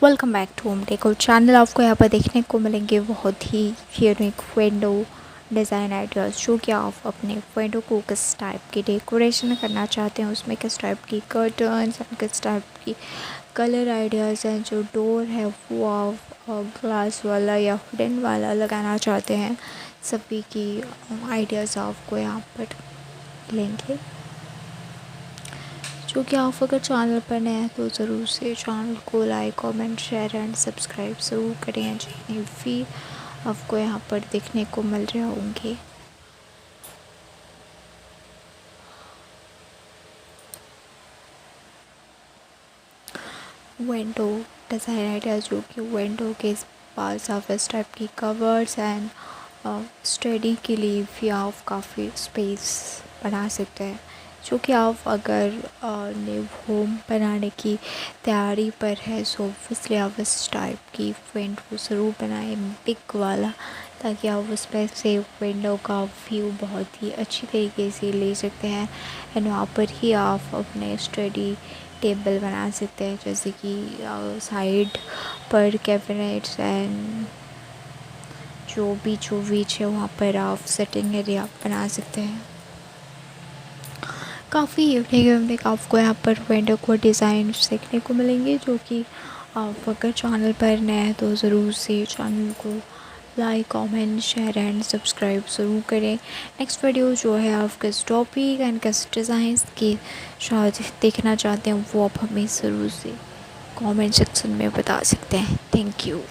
Welcome back to home decor channel. आपको यहाँ पर देखने को मिलेंगे बहुत ही यूनिक विंडो डिज़ाइन आइडियाज़, जो कि आप अपने विंडो को किस टाइप की डेकोरेशन करना चाहते हैं, उसमें किस टाइप की कर्टन्स एंड किस टाइप की कलर आइडियाज़ हैं। जो डोर है वो आप ग्लास वाला या वुडन वाला लगाना चाहते हैं, सभी की आइडियाज़ आपको यहाँ पर मिलेंगे। जो कि आप अगर चैनल पर नए हैं तो ज़रूर से चैनल को like comment share and subscribe ज़रूर करें, जितने भी आपको यहाँ पर देखने को मिल रहे होंगे। विंडो डिज़ाइन आइडिया, जो कि विंडो के पास आप इस टाइप की कवर्स एंड स्टडी के लिए भी आप काफ़ी स्पेस बना सकते हैं। जो कि आप अगर न्यू होम बनाने की तैयारी पर है, सो इसलिए आप इस टाइप की विंडो ज़रूर बनाएं, बिग वाला, ताकि आप उसमें से विंडो का व्यू बहुत ही अच्छी तरीके से ले सकते हैं। एंड वहाँ पर ही आप अपने स्टडी टेबल बना सकते हैं, जैसे कि साइड पर कैबिनेट्स एंड जो बीच है वहाँ पर आप सेटिंग एरिया बना सकते हैं। काफ़ी यूनिक आपको यहाँ पर विंडो को डिज़ाइन देखने को मिलेंगे। जो कि आप अगर चैनल पर नए हैं तो ज़रूर से चैनल को like comment share and subscribe ज़रूर करें। नेक्स्ट वीडियो जो है आप किस टॉपिक एंड किस डिज़ाइन के शायद देखना चाहते हैं, वो आप हमें ज़रूर से कमेंट सेक्शन में बता सकते हैं। Thank you.